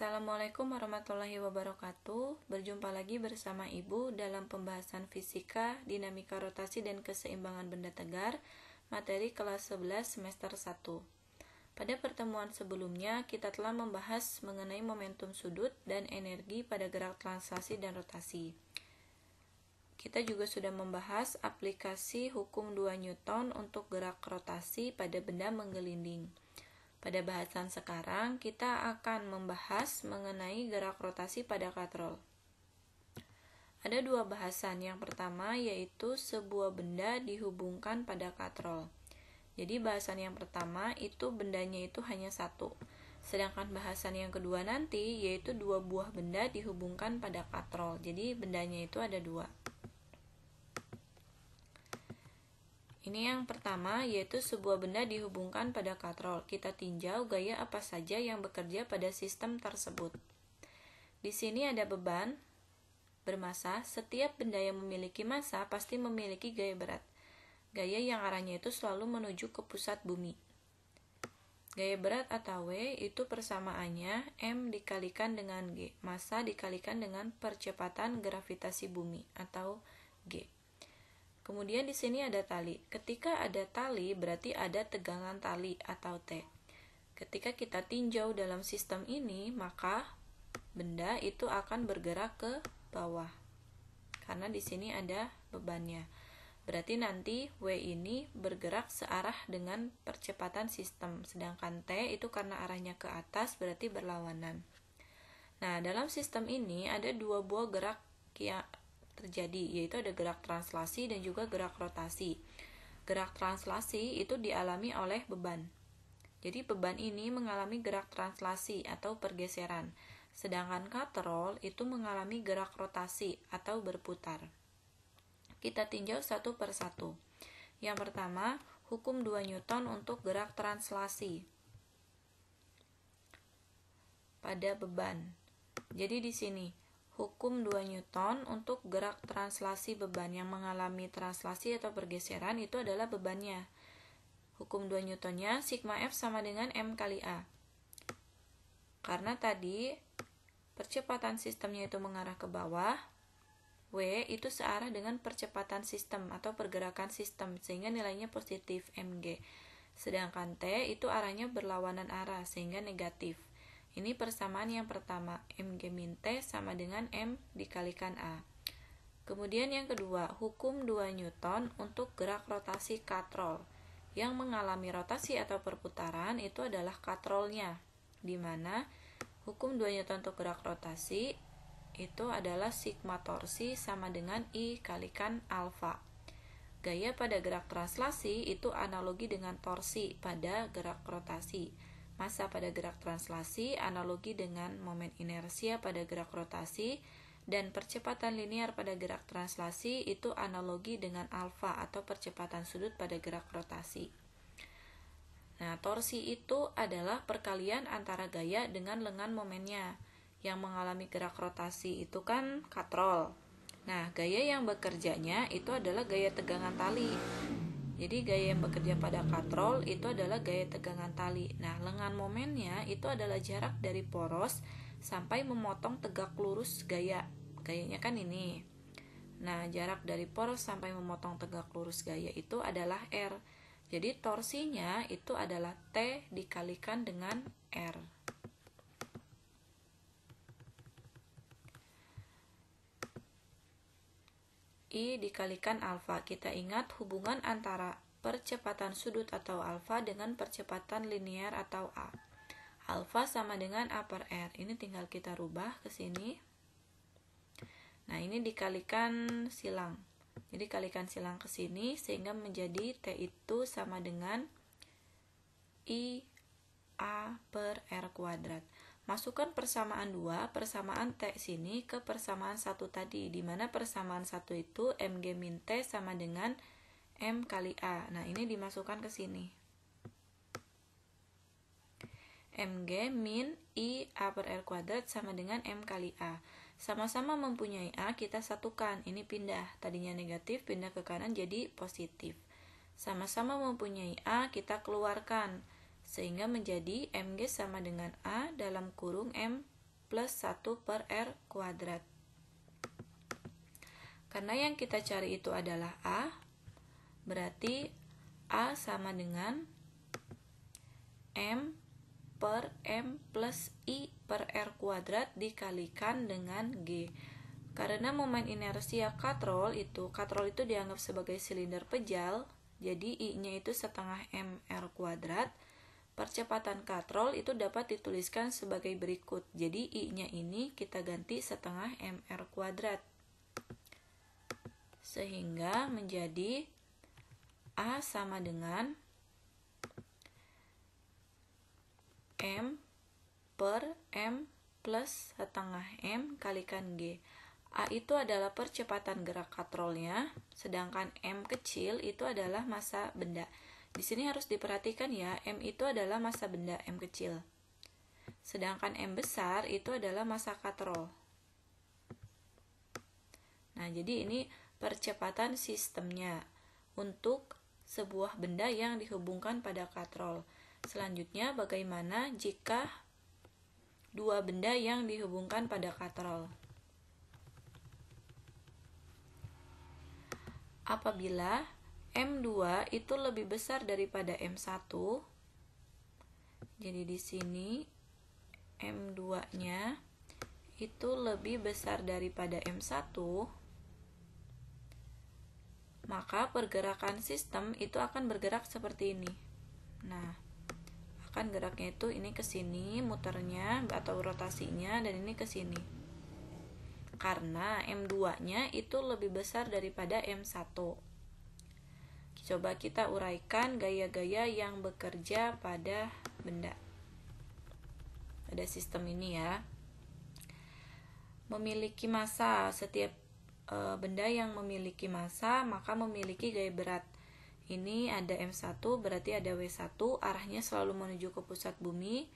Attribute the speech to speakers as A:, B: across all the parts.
A: Assalamualaikum warahmatullahi wabarakatuh. Berjumpa lagi bersama Ibu dalam pembahasan fisika, dinamika rotasi dan keseimbangan benda tegar, materi kelas 11 semester 1. Pada pertemuan sebelumnya, kita telah membahas mengenai momentum sudut dan energi pada gerak translasi dan rotasi. Kita juga sudah membahas aplikasi hukum 2 Newton untuk gerak rotasi pada benda menggelinding. Pada bahasan sekarang, kita akan membahas mengenai gerak rotasi pada katrol. Ada dua bahasan. Yang pertama yaitu sebuah benda dihubungkan pada katrol. Jadi bahasan yang pertama itu bendanya itu hanya satu. Sedangkan bahasan yang kedua nanti yaitu dua buah benda dihubungkan pada katrol. Jadi bendanya itu ada dua. Ini yang pertama, yaitu sebuah benda dihubungkan pada katrol. Kita tinjau gaya apa saja yang bekerja pada sistem tersebut. Di sini ada beban bermassa. Setiap benda yang memiliki massa pasti memiliki gaya berat. Gaya yang arahnya itu selalu menuju ke pusat bumi. Gaya berat atau W itu persamaannya M dikalikan dengan G. Massa dikalikan dengan percepatan gravitasi bumi atau G. Kemudian di sini ada tali. Ketika ada tali, berarti ada tegangan tali atau T. Ketika kita tinjau dalam sistem ini, maka benda itu akan bergerak ke bawah. Karena di sini ada bebannya. Berarti nanti W ini bergerak searah dengan percepatan sistem. Sedangkan T itu karena arahnya ke atas, berarti berlawanan. Nah, dalam sistem ini ada dua buah gerak yang terjadi, yaitu ada gerak translasi dan juga gerak rotasi. Gerak translasi itu dialami oleh beban. Jadi beban ini mengalami gerak translasi atau pergeseran, sedangkan katrol itu mengalami gerak rotasi atau berputar. Kita tinjau satu per satu. Yang pertama, hukum 2 Newton untuk gerak translasi pada beban. Jadi di sini hukum 2 Newton untuk gerak translasi beban yang mengalami translasi atau pergeseran itu adalah bebannya. Hukum 2 Newtonnya sigma F sama dengan M kali A. Karena tadi percepatan sistemnya itu mengarah ke bawah, W itu searah dengan percepatan sistem atau pergerakan sistem sehingga nilainya positif mg. Sedangkan T itu arahnya berlawanan arah sehingga negatif. Ini persamaan yang pertama, mg min T sama dengan M dikalikan A. Kemudian yang kedua, hukum 2 Newton untuk gerak rotasi katrol. Yang mengalami rotasi atau perputaran itu adalah katrolnya, di mana hukum 2 Newton untuk gerak rotasi itu adalah sigma torsi sama dengan I kalikan alfa. Gaya pada gerak translasi itu analogi dengan torsi pada gerak rotasi. Massa pada gerak translasi analogi dengan momen inersia pada gerak rotasi, dan percepatan linear pada gerak translasi itu analogi dengan alfa atau percepatan sudut pada gerak rotasi. Nah, torsi itu adalah perkalian antara gaya dengan lengan momennya. Yang mengalami gerak rotasi itu kan katrol. Nah, gaya yang bekerjanya itu adalah gaya tegangan tali. Jadi gaya yang bekerja pada katrol itu adalah gaya tegangan tali. Nah, lengan momennya itu adalah jarak dari poros sampai memotong tegak lurus gaya. Gayanya kan ini. Nah, jarak dari poros sampai memotong tegak lurus gaya itu adalah R. Jadi torsinya itu adalah T dikalikan dengan R. I dikalikan alfa. Kita ingat hubungan antara percepatan sudut atau alfa dengan percepatan linear atau A. Alfa sama dengan A per R. Ini tinggal kita rubah ke sini. Nah, ini dikalikan silang. Jadi kalikan silang ke sini sehingga menjadi T itu sama dengan I A per R kuadrat. Masukkan persamaan 2, persamaan T sini ke persamaan 1 tadi, di mana persamaan 1 itu mg min T sama dengan M kali A. Nah, ini dimasukkan ke sini. mg min I A per R kuadrat sama dengan M kali A. Sama-sama mempunyai A, kita satukan. Ini pindah. Tadinya negatif, pindah ke kanan jadi positif. Sama-sama mempunyai A, kita keluarkan. Sehingga menjadi mg sama dengan A dalam kurung M plus 1 per R kuadrat. Karena yang kita cari itu adalah A, berarti A sama dengan M per M plus I per R kuadrat dikalikan dengan G. Karena momen inersia katrol itu dianggap sebagai silinder pejal, jadi I-nya itu setengah mR kuadrat. Percepatan katrol itu dapat dituliskan sebagai berikut. Jadi I-nya ini kita ganti setengah mR kuadrat. Sehingga menjadi A sama dengan M per M plus setengah M kalikan G. A itu adalah percepatan gerak katrolnya, sedangkan M kecil itu adalah massa benda. Di sini harus diperhatikan ya, M itu adalah massa benda, M kecil. Sedangkan M besar itu adalah massa katrol. Nah, jadi ini percepatan sistemnya untuk sebuah benda yang dihubungkan pada katrol. Selanjutnya, bagaimana jika dua benda yang dihubungkan pada katrol? Apabila M2 itu lebih besar daripada M1, jadi di sini M2-nya itu lebih besar daripada M1, maka pergerakan sistem itu akan bergerak seperti ini. Nah, akan geraknya itu ini ke sini muternya atau rotasinya, dan ini ke sini. Karena M2-nya itu lebih besar daripada M1. Coba kita uraikan gaya-gaya yang bekerja pada benda. Pada sistem ini ya. Memiliki massa, setiap benda yang memiliki massa maka memiliki gaya berat. Ini ada M1 berarti ada W1, arahnya selalu menuju ke pusat bumi.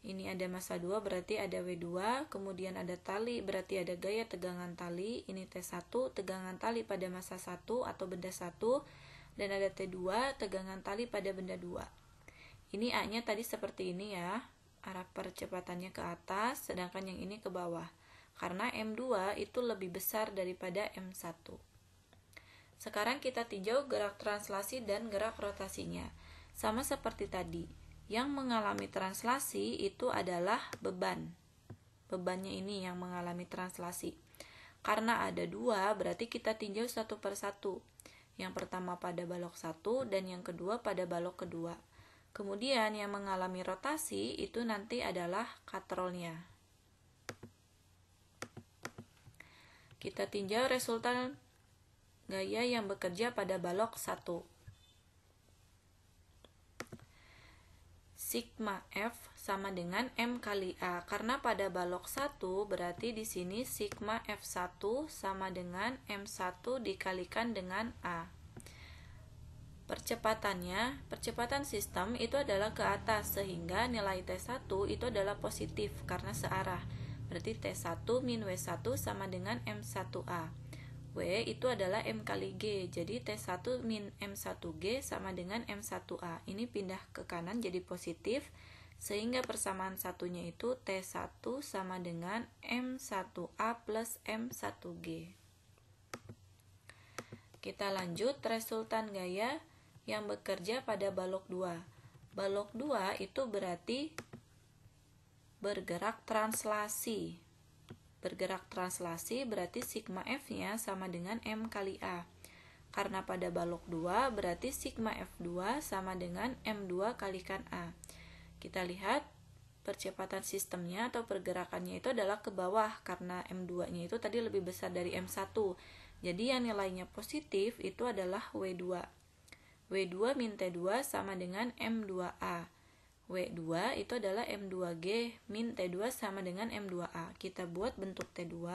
A: Ini ada massa 2 berarti ada W2, kemudian ada tali berarti ada gaya tegangan tali. Ini T1, tegangan tali pada massa 1 atau benda 1, dan ada T2, tegangan tali pada benda 2. Ini A-nya tadi seperti ini ya, arah percepatannya ke atas, sedangkan yang ini ke bawah. Karena M2 itu lebih besar daripada M1. Sekarang kita tinjau gerak translasi dan gerak rotasinya. Sama seperti tadi. Yang mengalami translasi itu adalah beban. Bebannya ini yang mengalami translasi. Karena ada dua, berarti kita tinjau satu per satu. Yang pertama pada balok 1 dan yang kedua pada balok kedua. Kemudian yang mengalami rotasi itu nanti adalah katrolnya. Kita tinjau resultan gaya yang bekerja pada balok 1. Sigma F sama dengan M kali A. Karena pada balok 1 berarti di sini sigma F1 sama dengan M1 dikalikan dengan A. Percepatan sistem itu adalah ke atas, sehingga nilai T1 itu adalah positif karena searah. Berarti T1 min W1 sama dengan M1A. W itu adalah M kali G, jadi T1 min M1G sama dengan M1A. Ini pindah ke kanan jadi positif, sehingga persamaan satunya itu T1 sama dengan M1A plus M1G. Kita lanjut resultan gaya yang bekerja pada balok 2. Balok 2 itu berarti bergerak translasi. Bergerak translasi berarti sigma F-nya sama dengan M kali A. Karena pada balok 2 berarti sigma F2 sama dengan M2 kalikan A. Kita lihat percepatan sistemnya atau pergerakannya itu adalah ke bawah karena M2-nya itu tadi lebih besar dari M1. Jadi yang nilainya positif itu adalah W2. W2 min T2 sama dengan M2A. W2 itu adalah M2G min T2 sama dengan M2A. Kita buat bentuk T2.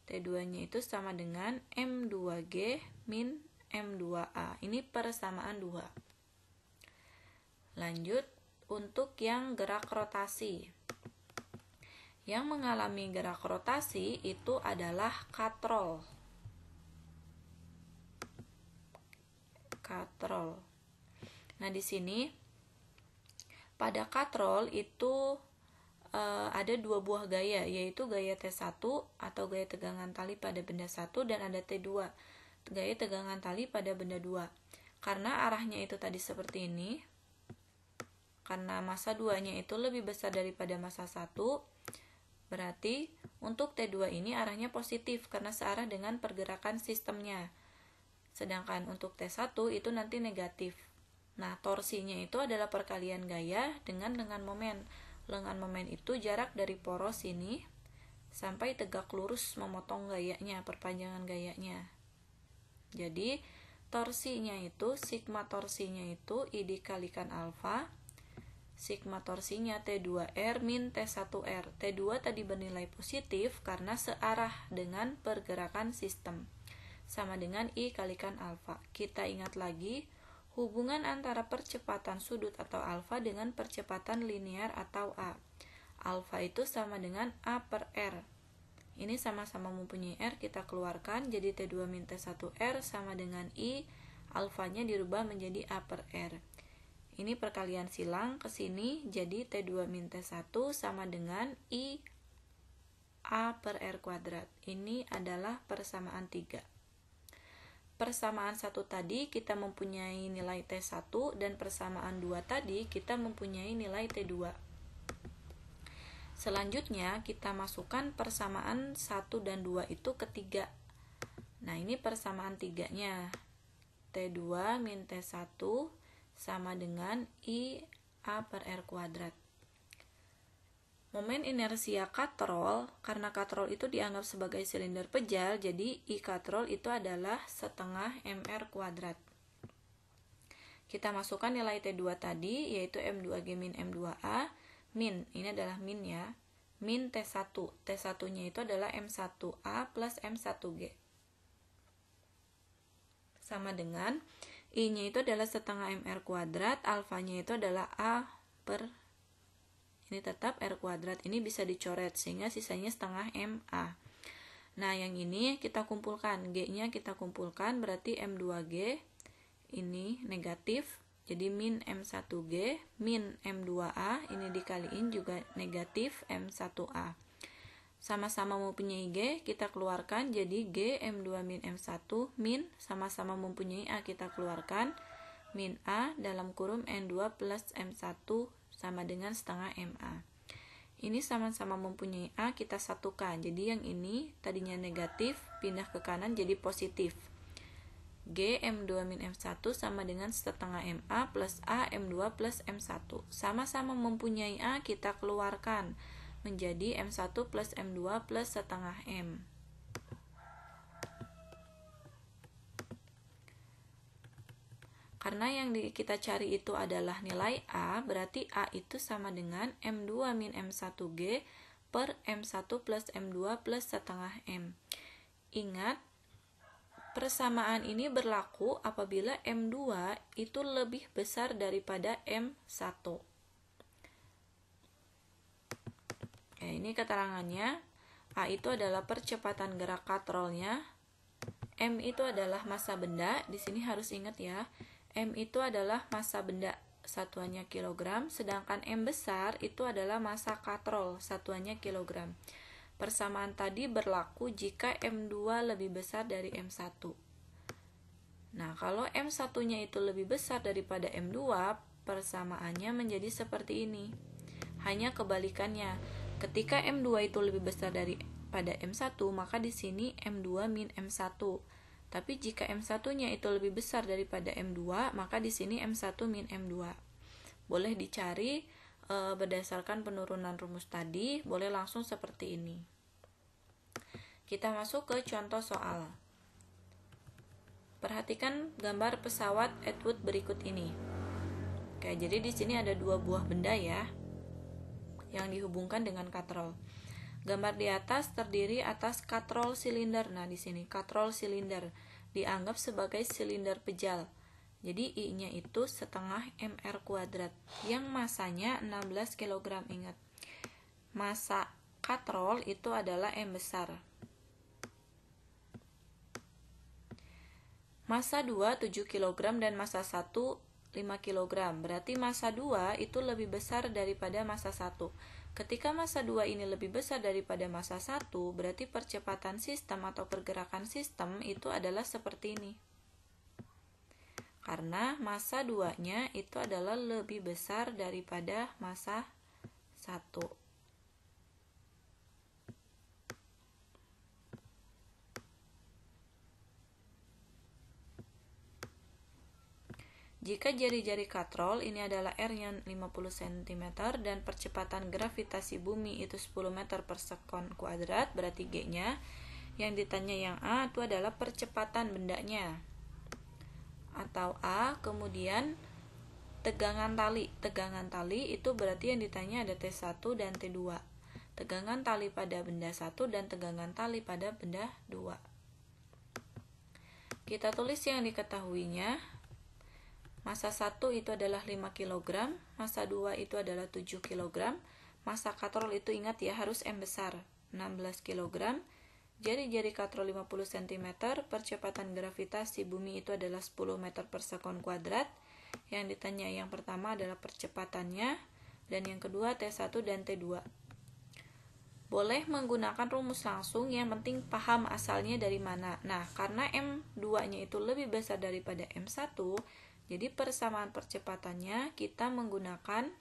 A: T2-nya itu sama dengan M2G min M2A. Ini persamaan 2. Lanjut untuk yang gerak rotasi. Yang mengalami gerak rotasi itu adalah katrol. Katrol. Nah, di sini pada katrol itu ada dua buah gaya, yaitu gaya T1 atau gaya tegangan tali pada benda 1 dan ada T2, gaya tegangan tali pada benda 2. Karena arahnya itu tadi seperti ini, karena massa 2-nya itu lebih besar daripada massa 1, berarti untuk T2 ini arahnya positif karena searah dengan pergerakan sistemnya. Sedangkan untuk T1 itu nanti negatif. Nah, torsinya itu adalah perkalian gaya dengan lengan momen. Lengan momen itu jarak dari poros ini sampai tegak lurus memotong gayanya, perpanjangan gayanya. Jadi, torsinya itu, sigma torsinya itu I dikalikan alfa, sigma torsinya T2R min T1R. T2 tadi bernilai positif karena searah dengan pergerakan sistem, sama dengan I kalikan alfa. Kita ingat lagi, hubungan antara percepatan sudut atau alfa dengan percepatan linear atau A. Alfa itu sama dengan A per R. Ini sama-sama mempunyai R, kita keluarkan, jadi T2 min T1R sama dengan I, alfanya dirubah menjadi A per R. Ini perkalian silang ke sini, jadi T2 min T1 sama dengan I A per R kuadrat. Ini adalah persamaan 3. Persamaan 1 tadi kita mempunyai nilai T1 dan persamaan 2 tadi kita mempunyai nilai T2. Selanjutnya kita masukkan persamaan 1 dan 2 itu ke 3. Nah, ini persamaan 3-nya. T2 min T1 sama dengan I A per R kuadrat. Momen inersia katrol, karena katrol itu dianggap sebagai silinder pejal, jadi I katrol itu adalah setengah MR kuadrat. Kita masukkan nilai T2 tadi, yaitu M2G min M2A, min, ini adalah min ya, min T1. T1-nya itu adalah M1A plus M1G. Sama dengan, I-nya itu adalah setengah MR kuadrat, alfanya itu adalah A per ini tetap R kuadrat, ini bisa dicoret sehingga sisanya setengah MA. Nah, yang ini kita kumpulkan, G-nya kita kumpulkan, berarti M2G ini negatif, jadi min M1G, min M2A, ini dikaliin juga negatif M1A. Sama-sama mempunyai G, kita keluarkan, jadi G M2 min M1, min, sama-sama mempunyai A, kita keluarkan, min A dalam kurung N2 plus M1 sama dengan setengah MA. Ini sama-sama mempunyai A, kita satukan. Jadi yang ini tadinya negatif, pindah ke kanan jadi positif. G M2 min M1 sama dengan setengah MA plus A M2 plus M1. Sama-sama mempunyai A, kita keluarkan. Menjadi M1 plus M2 plus setengah M. Karena yang kita cari itu adalah nilai A, berarti A itu sama dengan M2 min M1G per M1 plus M2 plus setengah M. Ingat, persamaan ini berlaku apabila M2 itu lebih besar daripada M1. Ini keterangannya. A itu adalah percepatan gerak katrolnya. M itu adalah massa benda. Di sini harus ingat ya. M itu adalah massa benda, satuannya kilogram, sedangkan M besar itu adalah massa katrol, satuannya kilogram. Persamaan tadi berlaku jika M2 lebih besar dari M1. Nah, kalau M1-nya itu lebih besar daripada M2, persamaannya menjadi seperti ini. Hanya kebalikannya, ketika M2 itu lebih besar daripada M1, maka di sini M2 min M1. Tapi jika M1-nya itu lebih besar daripada M2, maka di sini M1 min M2. Boleh dicari berdasarkan penurunan rumus tadi, boleh langsung seperti ini. Kita masuk ke contoh soal. Perhatikan gambar pesawat Atwood berikut ini. Oke, jadi di sini ada dua buah benda ya, yang dihubungkan dengan katrol. Gambar di atas terdiri atas katrol silinder. Nah, di sini katrol silinder dianggap sebagai silinder pejal. Jadi I-nya itu setengah MR kuadrat yang masanya 16 kg. Ingat, massa katrol itu adalah M besar. Massa 2 7 kg dan massa 1 5 kg. Berarti massa 2 itu lebih besar daripada massa 1. Ketika massa 2 ini lebih besar daripada massa 1, berarti percepatan sistem atau pergerakan sistem itu adalah seperti ini. Karena massa 2-nya itu adalah lebih besar daripada massa 1. Jika jari-jari katrol ini adalah R-nya 50 cm dan percepatan gravitasi bumi itu 10 meter per sekon kuadrat, berarti G-nya. Yang ditanya yang A itu adalah percepatan bendanya. Atau A, kemudian tegangan tali. Tegangan tali itu berarti yang ditanya ada T1 dan T2. Tegangan tali pada benda 1 dan tegangan tali pada benda 2. Kita tulis yang diketahuinya. Massa 1 itu adalah 5 kg, massa 2 itu adalah 7 kg, massa katrol itu ingat ya harus M besar, 16 kg, jari-jari katrol 50 cm, percepatan gravitasi bumi itu adalah 10 meter per sekon kuadrat. Yang ditanya yang pertama adalah percepatannya, dan yang kedua T1 dan T2. Boleh menggunakan rumus langsung, yang penting paham asalnya dari mana. Nah, karena M2-nya itu lebih besar daripada M1, jadi persamaan percepatannya kita menggunakan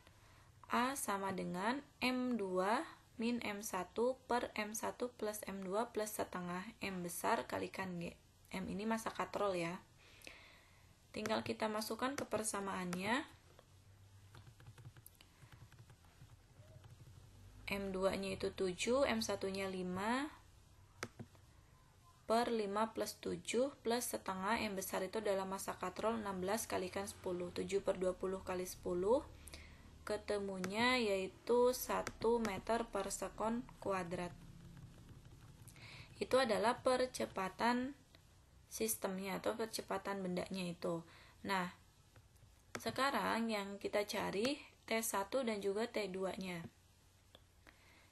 A: A sama dengan M2 min M1 per M1 plus M2 plus setengah M besar kalikan G. M ini massa katrol ya. Tinggal kita masukkan ke persamaannya. M2-nya itu 7, M1-nya 5 per 5 plus 7 plus setengah M besar itu adalah massa katrol 16 kalikan 10. 7 per 20 kali 10. Ketemunya yaitu 1 meter per sekon kuadrat. Itu adalah percepatan sistemnya atau percepatan bendanya itu. Nah, sekarang yang kita cari T1 dan juga T2-nya.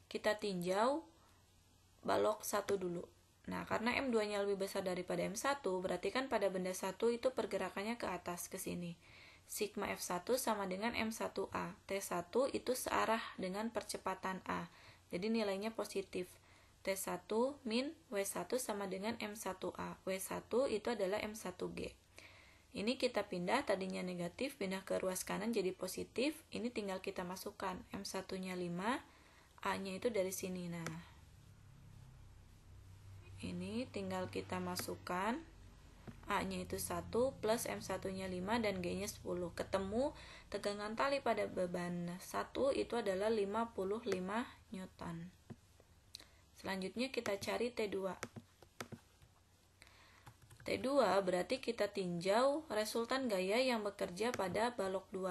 A: Kita tinjau balok 1 dulu. Nah, karena M2-nya lebih besar daripada M1, berarti kan pada benda 1 itu pergerakannya ke atas, ke sini. Sigma F1 sama dengan M1A. T1 itu searah dengan percepatan A. Jadi nilainya positif. T1 min W1 sama dengan M1A. W1 itu adalah M1G. Ini kita pindah, tadinya negatif, pindah ke ruas kanan jadi positif. Ini tinggal kita masukkan. M1-nya 5, A-nya itu dari sini. Nah, ini tinggal kita masukkan. A-nya itu 1 plus M1-nya 5 dan G-nya 10. Ketemu tegangan tali pada beban 1 itu adalah 55 Newton. Selanjutnya kita cari T2. T2 berarti kita tinjau resultan gaya yang bekerja pada balok 2.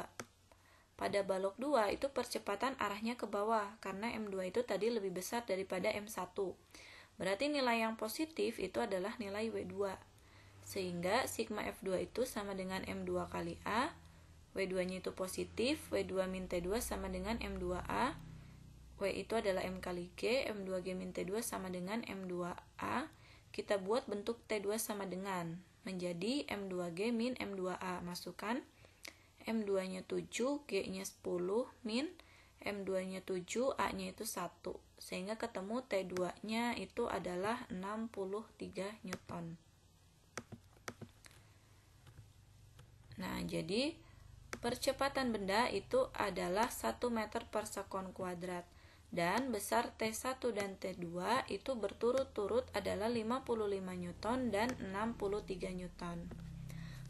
A: Pada balok 2 itu percepatan arahnya ke bawah karena M2 itu tadi lebih besar daripada M1. Berarti nilai yang positif itu adalah nilai W2. Sehingga sigma F2 itu sama dengan M2 kali A, W2-nya itu positif, W2 min T2 sama dengan M2A, W itu adalah M kali G, M2G min T2 sama dengan M2A. Kita buat bentuk T2 sama dengan, menjadi M2G min M2A. Masukkan M2-nya 7, G-nya 10, min M2-nya 7, A-nya itu 1. Sehingga ketemu T2-nya itu adalah 63 Newton. Nah, jadi percepatan benda itu adalah 1 meter per sekon kuadrat. Dan besar T1 dan T2 itu berturut-turut adalah 55 Newton dan 63 Newton.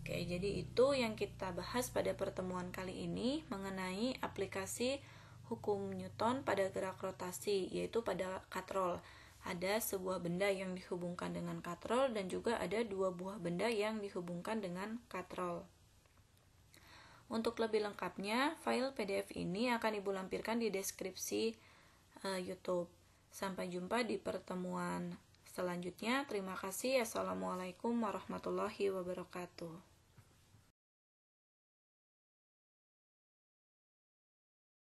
A: Oke, jadi itu yang kita bahas pada pertemuan kali ini mengenai aplikasi hukum Newton pada gerak rotasi, yaitu pada katrol. Ada sebuah benda yang dihubungkan dengan katrol dan juga ada dua buah benda yang dihubungkan dengan katrol. Untuk lebih lengkapnya, file PDF ini akan Ibu lampirkan di deskripsi YouTube. Sampai jumpa di pertemuan selanjutnya. Terima kasih. Assalamualaikum warahmatullahi wabarakatuh.